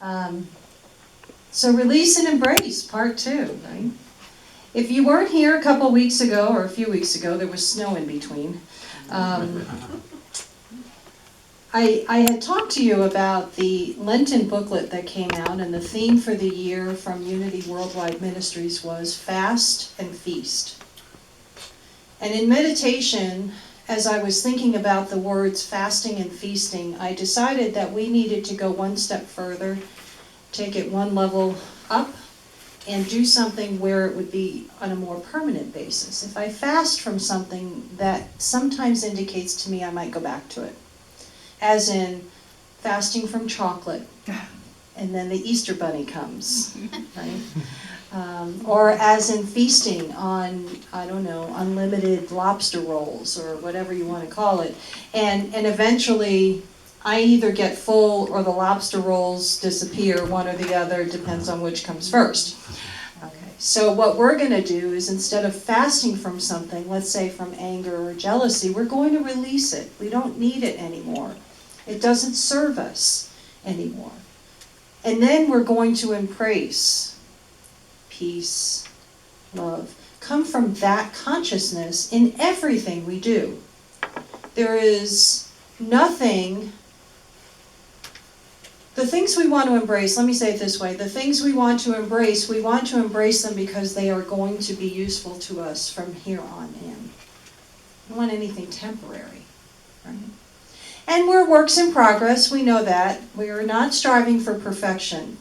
So release and embrace, part 2, right? If you weren't here a couple weeks ago, or a few weeks ago, there was snow in between. I had talked to you about the Lenten booklet that came out, and the theme for the year from Unity Worldwide Ministries was Fast and Feast. And in meditation, as I was thinking about the words fasting and feasting, I decided that we needed to go one step further, take it one level up, and do something where it would be on a more permanent basis. If I fast from something, that sometimes indicates to me I might go back to it. As in fasting from chocolate, and then the Easter bunny comes, right? Or as in feasting on, I don't know, unlimited lobster rolls or whatever you want to call it. And eventually I either get full or the lobster rolls disappear, one or the other, depends on which comes first. Okay. So what we're going to do is, instead of fasting from something, let's say from anger or jealousy, we're going to release it. We don't need it anymore. It doesn't serve us anymore. And then we're going to embrace peace, love. Come from that consciousness in everything we do. There is nothing. The things we want to embrace, let me say it this way, the things we want to embrace them because they are going to be useful to us from here on in. We don't want anything temporary, right? And we're works in progress, we know that. We are not striving for perfection.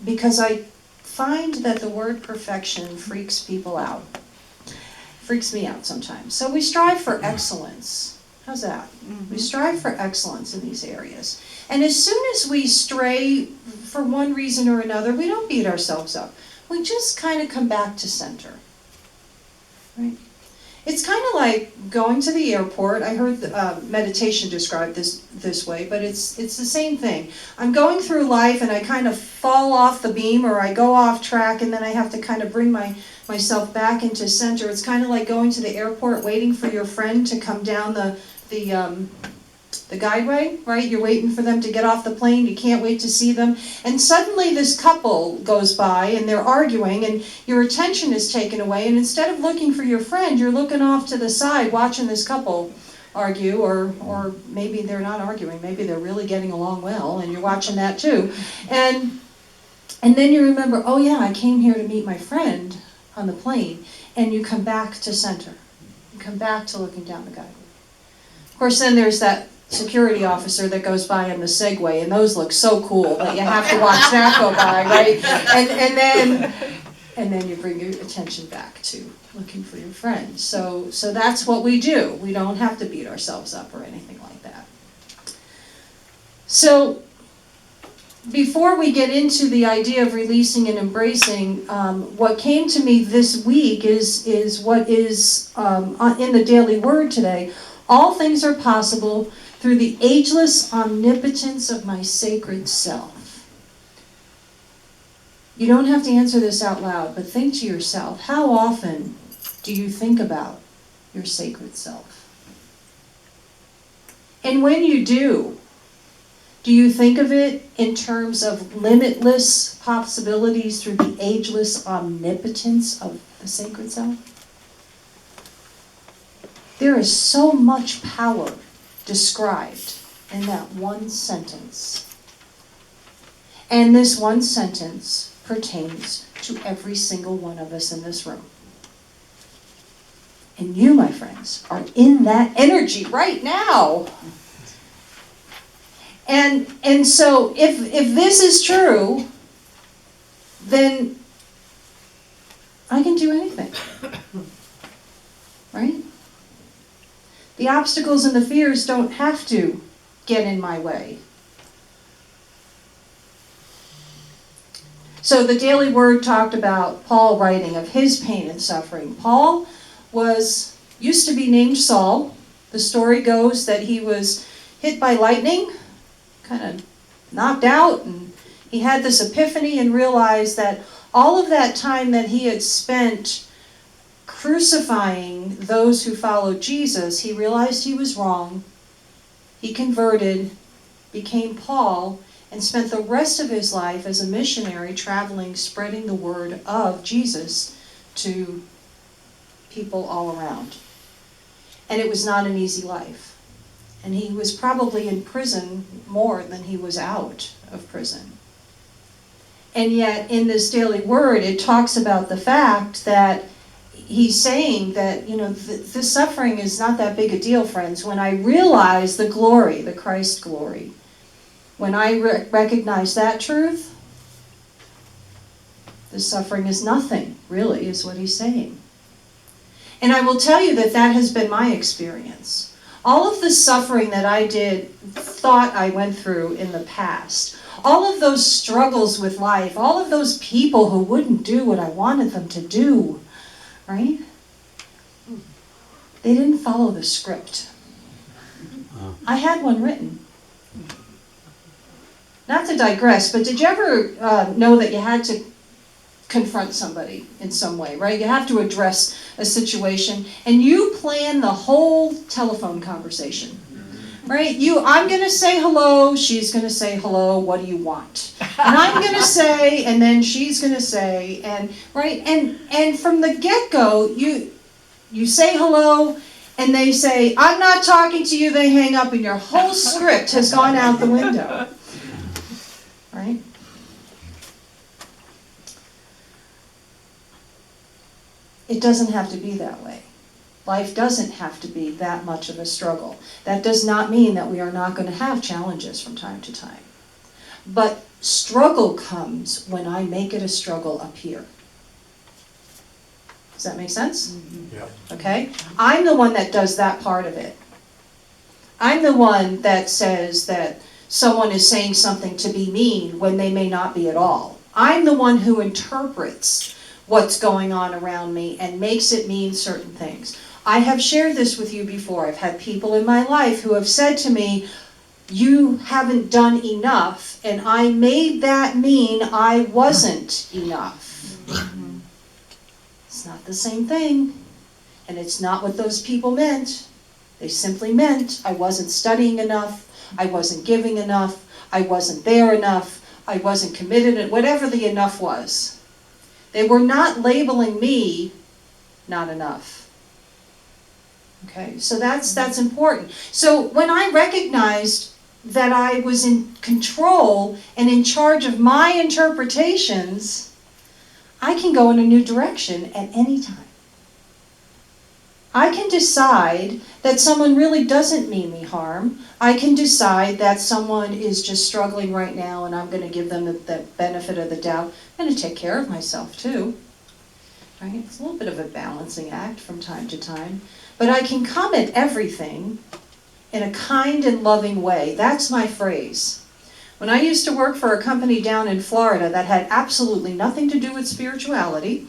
Because I find that the word perfection freaks people out. Freaks me out sometimes. So we strive for excellence. How's that? Mm-hmm. We strive for excellence in these areas. And as soon as we stray for one reason or another, we don't beat ourselves up. We just kind of come back to center. Right? It's kind of like going to the airport. I heard meditation described this way, but it's the same thing. I'm going through life and I kind of fall off the beam, or I go off track, and then I have to kind of bring myself back into center. It's kind of like going to the airport, waiting for your friend to come down the guideway, right? You're waiting for them to get off the plane. You can't wait to see them. And suddenly this couple goes by and they're arguing, and your attention is taken away. And instead of looking for your friend, you're looking off to the side watching this couple argue, or maybe they're not arguing. Maybe they're really getting along well, and you're watching that too. And then you remember, oh yeah, I came here to meet my friend on the plane. And you come back to center. You come back to looking down the guideway. Of course, then there's that security officer that goes by on the Segway, and those look so cool that you have to watch that go by, right? And then you bring your attention back to looking for your friend. So that's what we do. We don't have to beat ourselves up or anything like that. So before we get into the idea of releasing and embracing, what came to me this week is what is in the Daily Word today. All things are possible through the ageless omnipotence of my sacred self. You don't have to answer this out loud, but think to yourself, how often do you think about your sacred self? And when you do you think of it in terms of limitless possibilities through the ageless omnipotence of the sacred self? There is so much power described in that one sentence. And this one sentence pertains to every single one of us in this room. And you, my friends, are in that energy right now. And so if this is true, then I can do anything. Right? The obstacles and the fears don't have to get in my way. So the Daily Word talked about Paul writing of his pain and suffering. Paul used to be named Saul. The story goes that he was hit by lightning, kind of knocked out, and he had this epiphany and realized that all of that time that he had spent crucifying those who followed Jesus, he realized he was wrong. He converted, became Paul, and spent the rest of his life as a missionary traveling, spreading the word of Jesus to people all around. And it was not an easy life. And he was probably in prison more than he was out of prison. And yet in this daily word, it talks about the fact that he's saying that, this suffering is not that big a deal, friends. When I realize the glory, the Christ glory, when I recognize that truth, the suffering is nothing, really, is what he's saying. And I will tell you that that has been my experience. All of the suffering that I thought I went through in the past, all of those struggles with life, all of those people who wouldn't do what I wanted them to do, right? They didn't follow the script. I had one written. Not to digress, but did you ever know that you had to confront somebody in some way, right? You have to address a situation, and you plan the whole telephone conversation, right? I'm going to say hello, she's going to say hello, what do you want? And I'm going to say, and then she's going to say, and right? And from the get-go, you say hello, and they say, I'm not talking to you, they hang up, and your whole script has gone out the window, right? It doesn't have to be that way. Life doesn't have to be that much of a struggle. That does not mean that we are not going to have challenges from time to time. But struggle comes when I make it a struggle up here. Does that make sense? Mm-hmm. Yeah. Okay? I'm the one that does that part of it. I'm the one that says that someone is saying something to be mean when they may not be at all. I'm the one who interprets what's going on around me and makes it mean certain things. I have shared this with you before. I've had people in my life who have said to me, you haven't done enough, and I made that mean I wasn't enough. It's not the same thing, and it's not what those people meant. They simply meant I wasn't studying enough, I wasn't giving enough, I wasn't there enough, I wasn't committed, whatever the enough was. They were not labeling me not enough. Okay, so that's important. So when I recognized that I was in control and in charge of my interpretations, I can go in a new direction at any time. I can decide that someone really doesn't mean me harm. I can decide that someone is just struggling right now and I'm going to give them the benefit of the doubt. I'm going to take care of myself too. Right? It's a little bit of a balancing act from time to time. But I can come at everything in a kind and loving way. That's my phrase. When I used to work for a company down in Florida that had absolutely nothing to do with spirituality,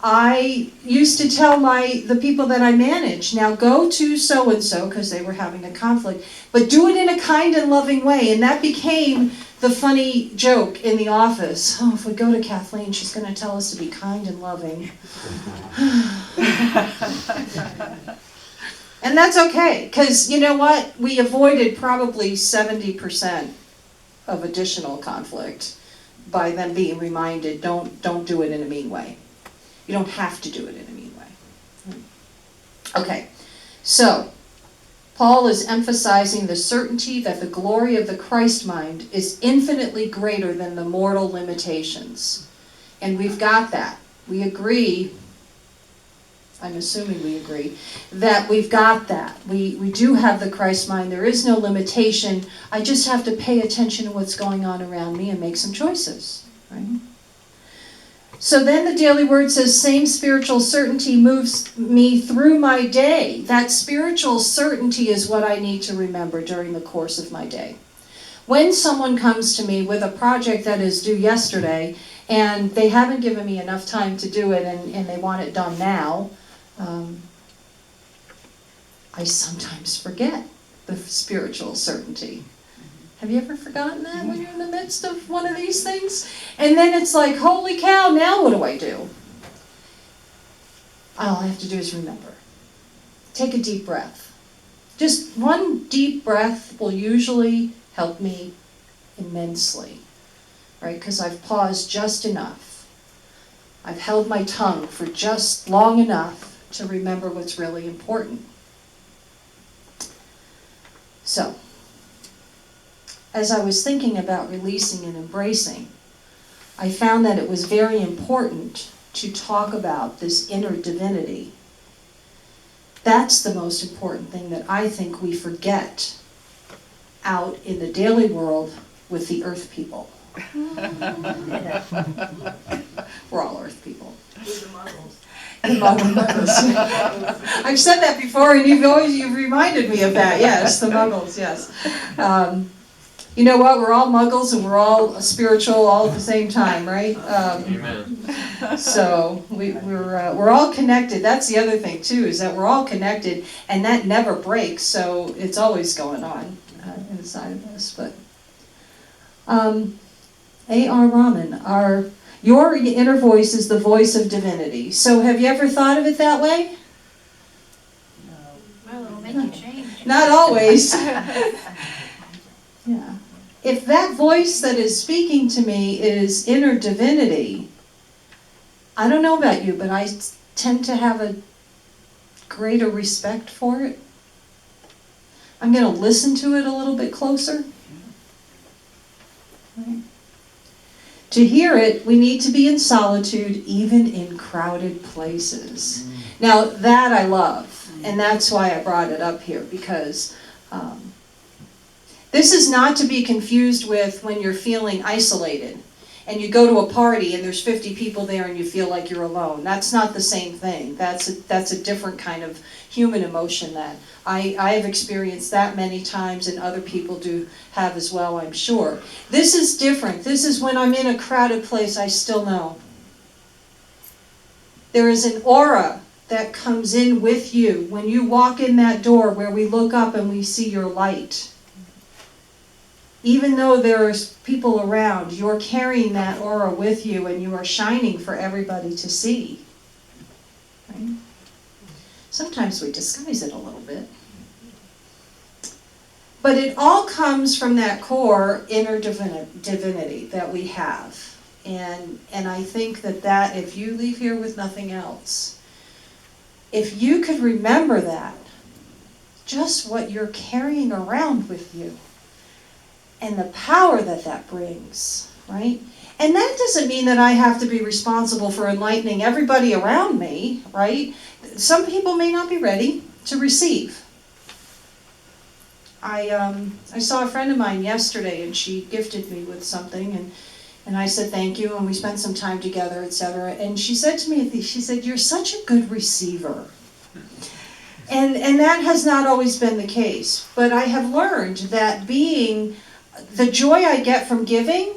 I used to tell the people that I managed, now go to so-and-so, because they were having a conflict, but do it in a kind and loving way. And that became the funny joke in the office. Oh, if we go to Kathleen, she's going to tell us to be kind and loving. And that's okay, because you know what? We avoided probably 70% of additional conflict by them being reminded, don't do it in a mean way. You don't have to do it in a mean way. Okay, so Paul is emphasizing the certainty that the glory of the Christ mind is infinitely greater than the mortal limitations. And we've got that. We agree, I'm assuming we agree, that we've got that. We do have the Christ mind. There is no limitation. I just have to pay attention to what's going on around me and make some choices. Right? So then the daily word says, same spiritual certainty moves me through my day. That spiritual certainty is what I need to remember during the course of my day. When someone comes to me with a project that is due yesterday, and they haven't given me enough time to do it, and they want it done now, I sometimes forget the spiritual certainty. Have you ever forgotten that when you're in the midst of one of these things? And then it's like, holy cow, now what do I do? All I have to do is remember. Take a deep breath. Just one deep breath will usually help me immensely, right? Because I've paused just enough. I've held my tongue for just long enough to remember what's really important. So, as I was thinking about releasing and embracing, I found that it was very important to talk about this inner divinity. That's the most important thing that I think we forget out in the daily world with the earth people. We're all earth people. The muggles. I've said that before, and you've reminded me of that. Yes, the muggles. Yes. You know what? We're all muggles, and we're all spiritual all at the same time, right? Amen. So we're all connected. That's the other thing too, is that we're all connected, and that never breaks. So it's always going on inside of us. But A.R. Rahman, your inner voice is the voice of divinity. So have you ever thought of it that way? Well, it'll make you change. Not always. Yeah. If that voice that is speaking to me is inner divinity, I don't know about you, but I tend to have a greater respect for it. I'm going to listen to it a little bit closer. Right. To hear it, we need to be in solitude, even in crowded places. Now, that I love, and that's why I brought it up here, because this is not to be confused with when you're feeling isolated, and you go to a party and there's 50 people there and you feel like you're alone. That's not the same thing. That's a different kind of human emotion that I have experienced that many times, and other people do have as well, I'm sure. This is different. This is when I'm in a crowded place, I still know. There is an aura that comes in with you when you walk in that door where we look up and we see your light. Even though there's people around, you're carrying that aura with you, and you are shining for everybody to see. Right? Sometimes we disguise it a little bit. But it all comes from that core inner divinity that we have. And I think that if you leave here with nothing else, if you could remember that, just what you're carrying around with you, and the power that brings, right? And that doesn't mean that I have to be responsible for enlightening everybody around me, right? Some people may not be ready to receive. I saw a friend of mine yesterday, and she gifted me with something, and I said thank you, and we spent some time together, etc. And she said to me, she said, "You're such a good receiver." And that has not always been the case, but I have learned that the joy I get from giving,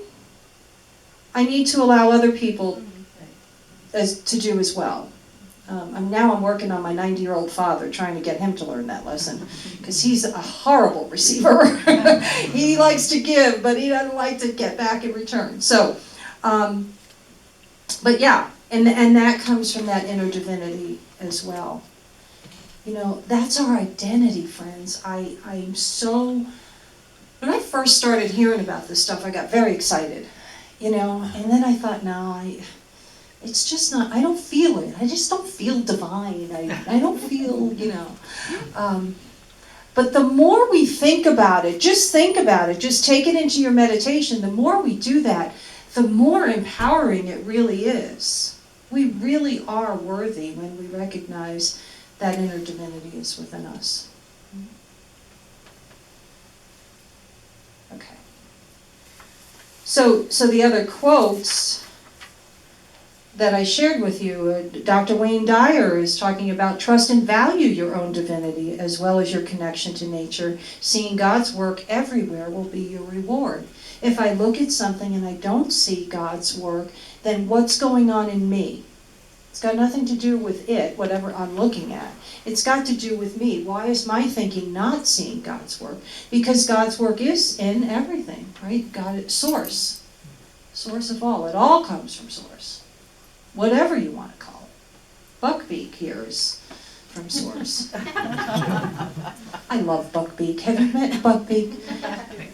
I need to allow other people to do as well. I'm working on my 90-year-old father, trying to get him to learn that lesson, because he's a horrible receiver. He likes to give, but he doesn't like to get back in return. So, but yeah, and that comes from that inner divinity as well. You know, that's our identity, friends. I'm so... When I first started hearing about this stuff, I got very excited, you know, and then I thought, no, it's just not, I don't feel it. I just don't feel divine. I don't feel, you know. But the more we think about it, just take it into your meditation, the more we do that, the more empowering it really is. We really are worthy when we recognize that inner divinity is within us. Okay. So the other quotes that I shared with you, Dr. Wayne Dyer is talking about trust and value your own divinity as well as your connection to nature. Seeing God's work everywhere will be your reward. If I look at something and I don't see God's work, then what's going on in me? It's got nothing to do with it, whatever I'm looking at. It's got to do with me. Why is my thinking not seeing God's work? Because God's work is in everything, right? God is source of all. It all comes from source, whatever you want to call it. Buckbeak here is from Source. I love Buckbeak. Have you met Buckbeak?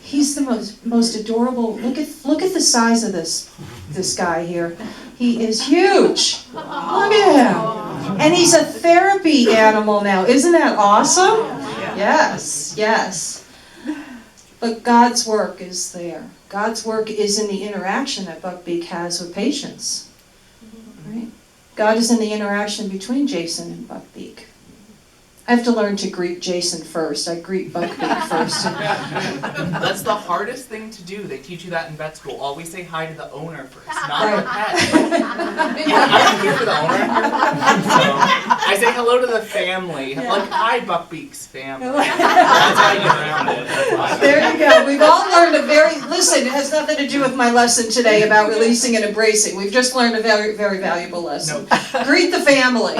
He's the most adorable. Look at the size of this guy here. He is huge. Look at him. And he's a therapy animal now. Isn't that awesome? Yes, yes. But God's work is there. God's work is in the interaction that Buckbeak has with patients. Right? God is in the interaction between Jason and Buckbeak. I have to learn to greet Jason first. I greet Buckbeak first. That's the hardest thing to do. They teach you that in vet school. Always say hi to the owner first, not the pet. I'm here for the owner. So I say hello to the family. Yeah. Like, hi, Buckbeak's family. That's how you get around it. There you go. We've all learned listen, it has nothing to do with my lesson today about releasing and embracing. We've just learned a very, very valuable lesson. No. Greet the family.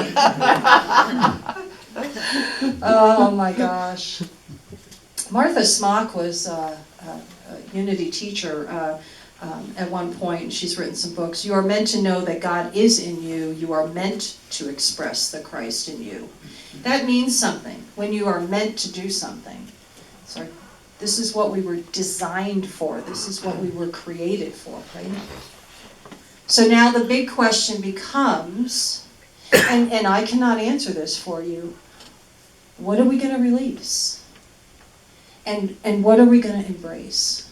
Oh my gosh. Martha Smock was a Unity teacher at one point. She's written some books. You are meant to know that God is in you. You are meant to express the Christ in you. That means something when you are meant to do something. So this is what we were designed for. This is what we were created for, right? So now the big question becomes, and I cannot answer this for you, what are we going to release? And what are we going to embrace?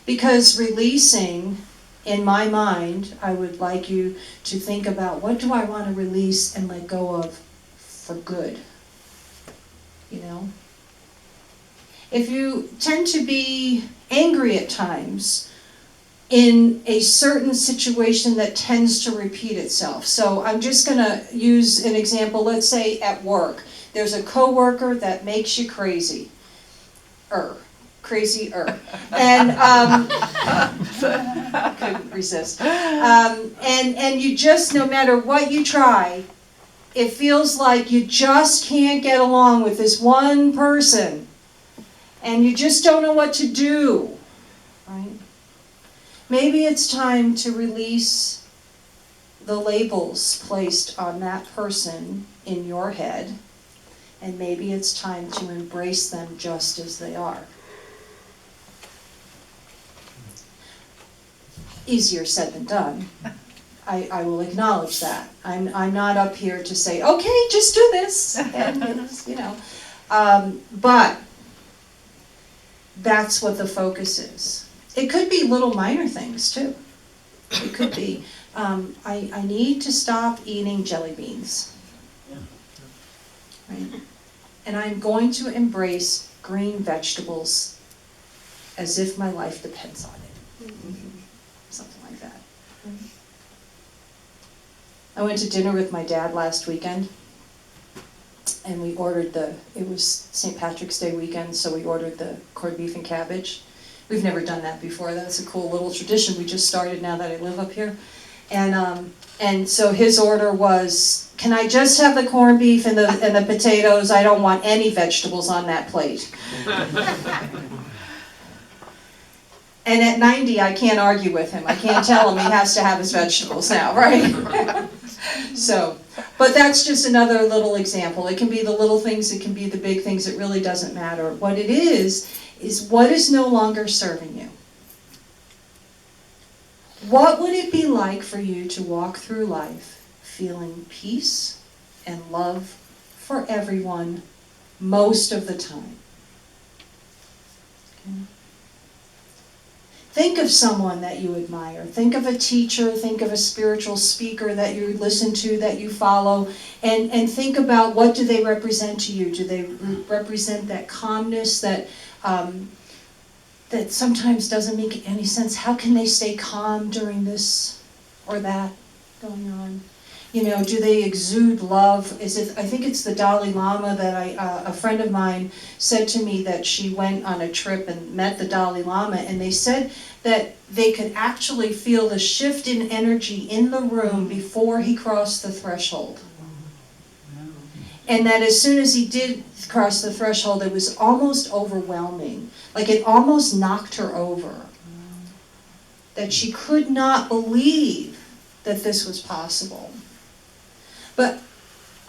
Because releasing, in my mind, I would like you to think about, what do I want to release and let go of for good? You know? If you tend to be angry at times in a certain situation that tends to repeat itself. So I'm just going to use an example. Let's say at work. There's a coworker that makes you crazy. Crazy-er. And couldn't resist. And you just, no matter what you try, it feels like you just can't get along with this one person. And you just don't know what to do. Right? Maybe it's time to release the labels placed on that person in your head. And maybe it's time to embrace them just as they are. Easier said than done. I will acknowledge that. I'm not up here to say, okay, just do this. And you know. But that's what the focus is. It could be little minor things too. It could be, I need to stop eating jelly beans. Right? And I'm going to embrace green vegetables as if my life depends on it. Something like that. I went to dinner with my dad last weekend, and we ordered it was St. Patrick's Day weekend, so we ordered the corned beef and cabbage. We've never done that before. That's a cool little tradition we just started now that I live up here. And so his order was, can I just have the corned beef and the potatoes? I don't want any vegetables on that plate. And at 90, I can't argue with him. I can't tell him he has to have his vegetables now, right? So, but that's just another little example. It can be the little things, it can be the big things, it really doesn't matter. What it is what is no longer serving you. What would it be like for you to walk through life feeling peace and love for everyone most of the time? Okay. Think of someone that you admire. Think of a teacher, think of a spiritual speaker that you listen to, that you follow, and think about, what do they represent to you? Do they represent that calmness that that sometimes doesn't make any sense? How can they stay calm during this or that going on? You know, do they exude love? I think it's the Dalai Lama that a friend of mine said to me that she went on a trip and met the Dalai Lama, and they said that they could actually feel the shift in energy in the room before he crossed the threshold. And that as soon as he did cross the threshold, it was almost overwhelming. Like it almost knocked her over. That she could not believe that this was possible. But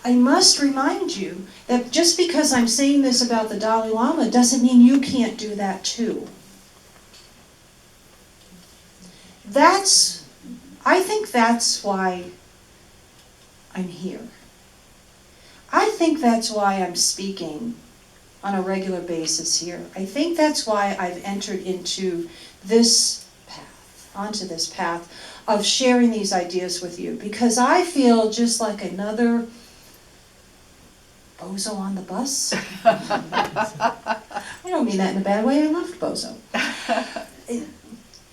I must remind you that just because I'm saying this about the Dalai Lama doesn't mean you can't do that too. I think that's why I'm here. I think that's why I'm speaking on a regular basis here. I think that's why I've entered into this path, onto this path of sharing these ideas with you, because I feel just like another bozo on the bus. I don't mean that in a bad way, I loved bozo.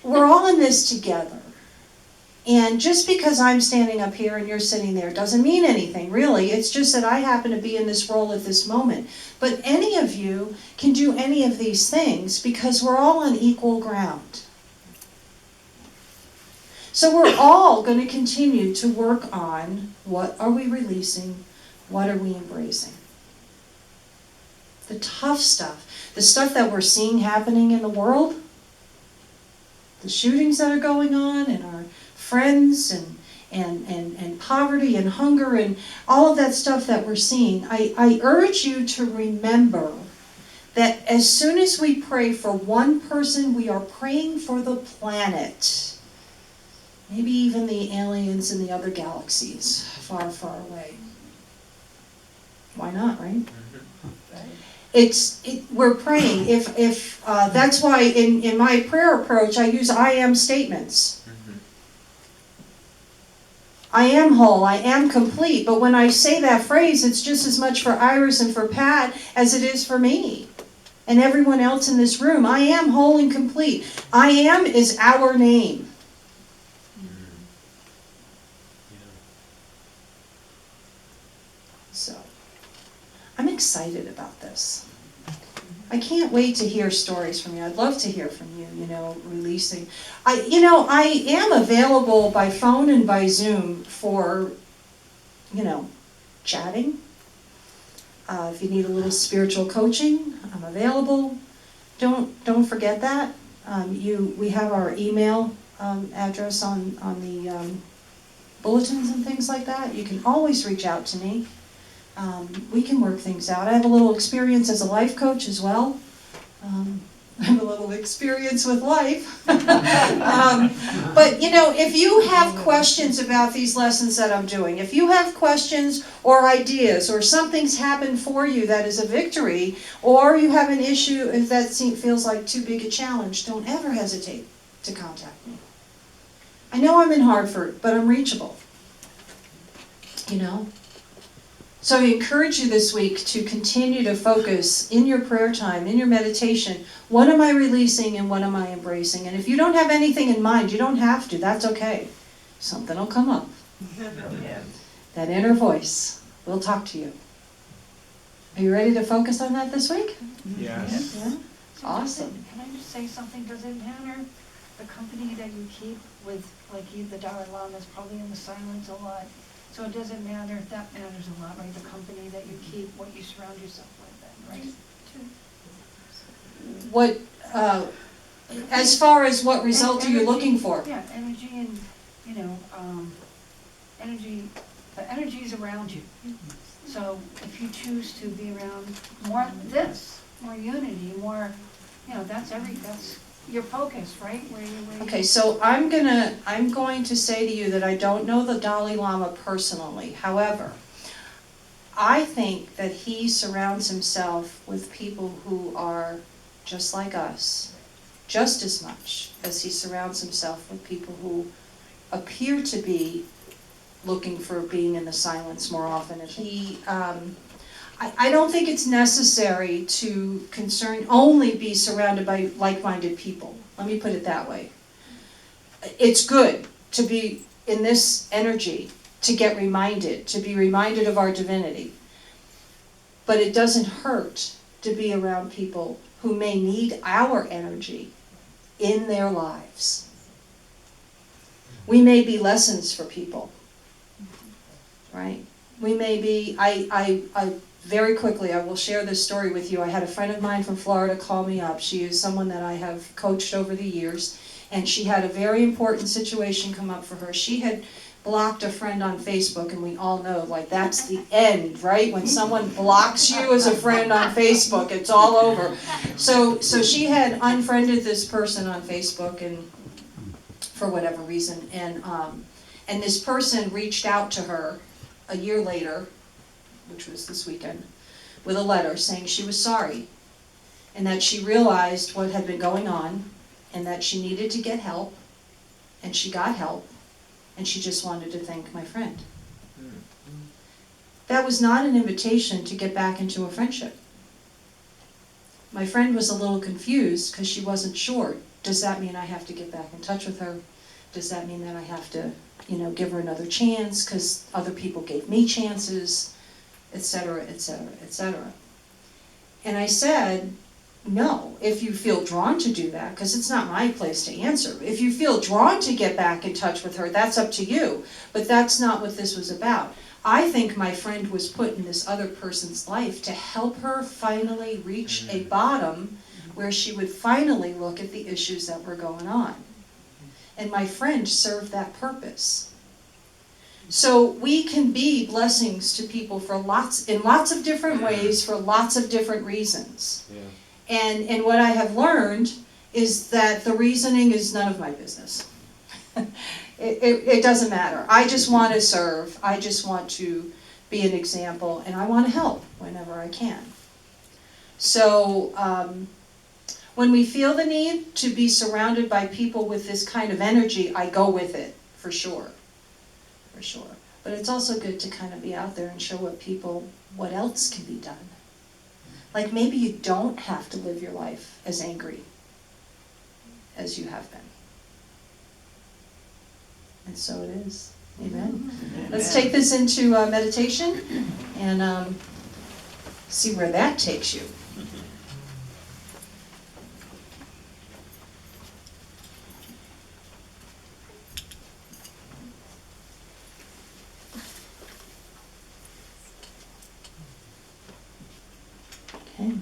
We're all in this together. And just because I'm standing up here and you're sitting there doesn't mean anything, really. It's just that I happen to be in this role at this moment. But any of you can do any of these things because we're all on equal ground. So we're all going to continue to work on what are we releasing, what are we embracing. The tough stuff, the stuff that we're seeing happening in the world, the shootings that are going on and our friends and poverty and hunger and all of that stuff that we're seeing, I urge you to remember that as soon as we pray for one person, we are praying for the planet. Maybe even the aliens in the other galaxies, far, far away. Why not, right? We're praying. If that's why in my prayer approach I use I am statements. I am whole, I am complete. But when I say that phrase, it's just as much for Iris and for Pat as it is for me and everyone else in this room. I am whole and complete. I am is our name. So, I'm excited about this. I can't wait to hear stories from you. I'd love to hear from you, releasing. I am available by phone and by Zoom for, chatting. If you need a little spiritual coaching, I'm available. Don't forget that. We have our email address on the bulletins and things like that. You can always reach out to me. We can work things out. I have a little experience as a life coach as well. I have a little experience with life. But if you have questions about these lessons that I'm doing, if you have questions or ideas or something's happened for you that is a victory, or you have an issue that feels like too big a challenge, don't ever hesitate to contact me. I know I'm in Hartford, but I'm reachable. So I encourage you this week to continue to focus in your prayer time, in your meditation, what am I releasing and what am I embracing? And if you don't have anything in mind, you don't have to, that's okay. Something will come up. That inner voice will talk to you. Are you ready to focus on that this week? Yes. Yeah? So Awesome. Can I just say something? Does it matter the company that you keep with, like the Dalai Lama is probably in the silence a lot. So it doesn't matter, that matters a lot, right? The company that you keep, what you surround yourself with, then, right? What, as far as what result are you looking for? Yeah, energy and, energy, the energy is around you. So if you choose to be around more unity, more, that's your focus, right? Okay, so I'm going to say to you that I don't know the Dalai Lama personally. However, I think that he surrounds himself with people who are just like us, just as much as he surrounds himself with people who appear to be looking for being in the silence more often. And I don't think it's necessary to only be surrounded by like-minded people. Let me put it that way. It's good to be in this energy, to get reminded, to be reminded of our divinity. But it doesn't hurt to be around people who may need our energy in their lives. We may be lessons for people, right? We may be, very quickly, I will share this story with you. I had a friend of mine from Florida call me up. She is someone that I have coached over the years, and she had a very important situation come up for her. She had blocked a friend on Facebook, and we all know, like, that's the end, right? When someone blocks you as a friend on Facebook, it's all over. So she had unfriended this person on Facebook, and for whatever reason, and this person reached out to her a year later, which was this weekend, with a letter saying she was sorry, and that she realized what had been going on, and that she needed to get help, and she got help, and she just wanted to thank my friend. That was not an invitation to get back into a friendship. My friend was a little confused because she wasn't sure. Does that mean I have to get back in touch with her? Does that mean that I have to, give her another chance because other people gave me chances, etc., etc., etc. And I said, no, if you feel drawn to do that, because it's not my place to answer. If you feel drawn to get back in touch with her, that's up to you. But that's not what this was about. I think my friend was put in this other person's life to help her finally reach a bottom where she would finally look at the issues that were going on. And my friend served that purpose. So we can be blessings to people in lots of different ways for lots of different reasons. Yeah. And what I have learned is that the reasoning is none of my business. It doesn't matter. I just want to serve. I just want to be an example, and I want to help whenever I can. So when we feel the need to be surrounded by people with this kind of energy, I go with it, for sure. For sure. But it's also good to kind of be out there and show what else can be done. Like maybe you don't have to live your life as angry as you have been. And so it is. Amen. Let's take this into meditation and see where that takes you. Okay.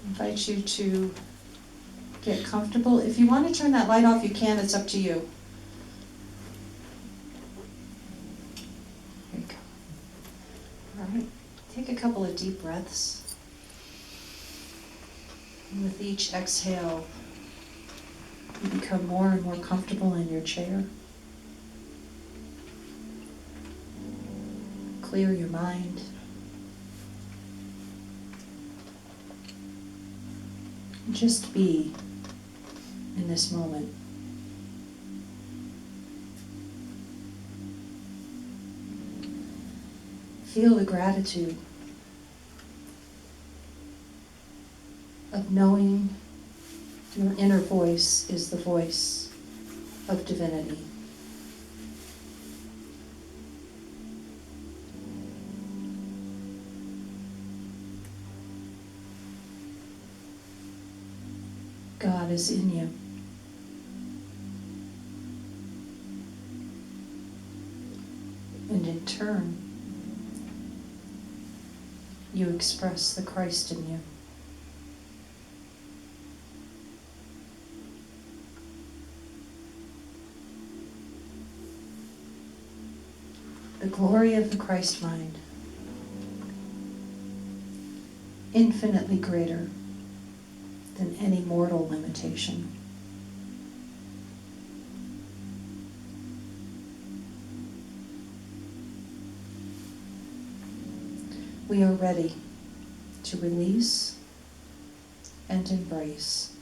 Invite you to get comfortable. If you want to turn that light off, you can. It's up to you. There you go. All right. Take a couple of deep breaths. And with each exhale, you become more and more comfortable in your chair. Clear your mind. Just be in this moment. Feel the gratitude of knowing your inner voice is the voice of divinity. God is in you. And in turn, you express the Christ in you. The glory of the Christ mind, infinitely greater than any mortal limitation. We are ready to release and embrace.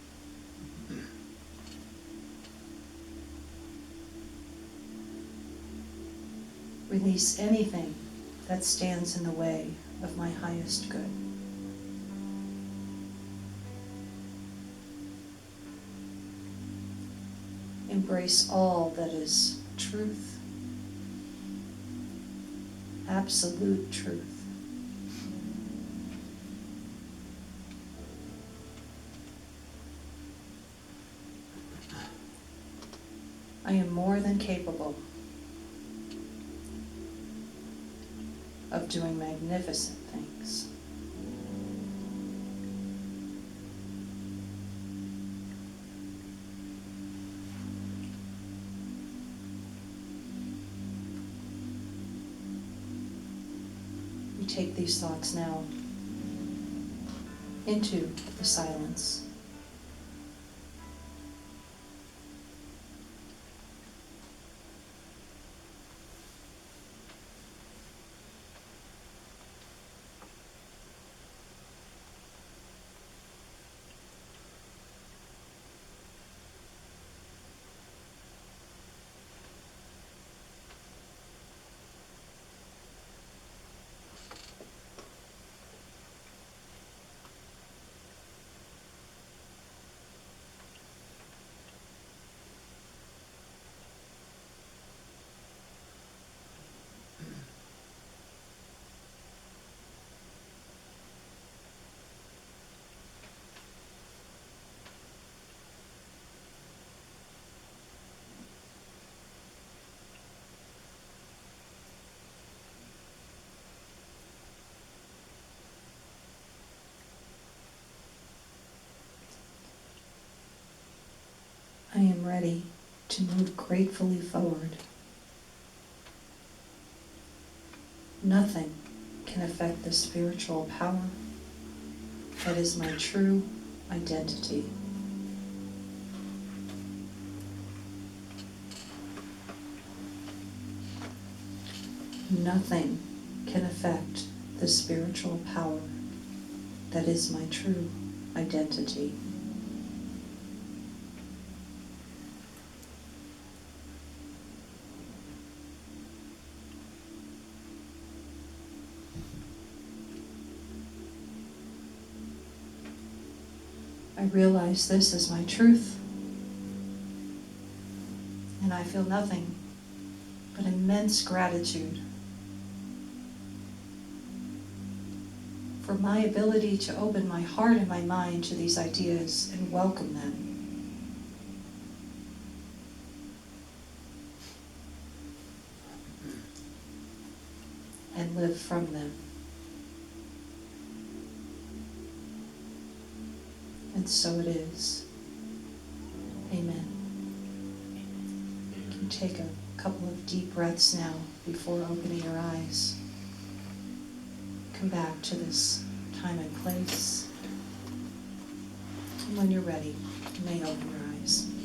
Release anything that stands in the way of my highest good. Embrace all that is truth, absolute truth. I am more than capable of doing magnificent things. take these thoughts now into the silence. I am ready to move gratefully forward. Nothing can affect the spiritual power that is my true identity. Nothing can affect the spiritual power that is my true identity. I realize this is my truth, and I feel nothing but immense gratitude for my ability to open my heart and my mind to these ideas and welcome them. And live from them. And so it is. Amen. You can take a couple of deep breaths now before opening your eyes. Come back to this time and place. And when you're ready, you may open your eyes.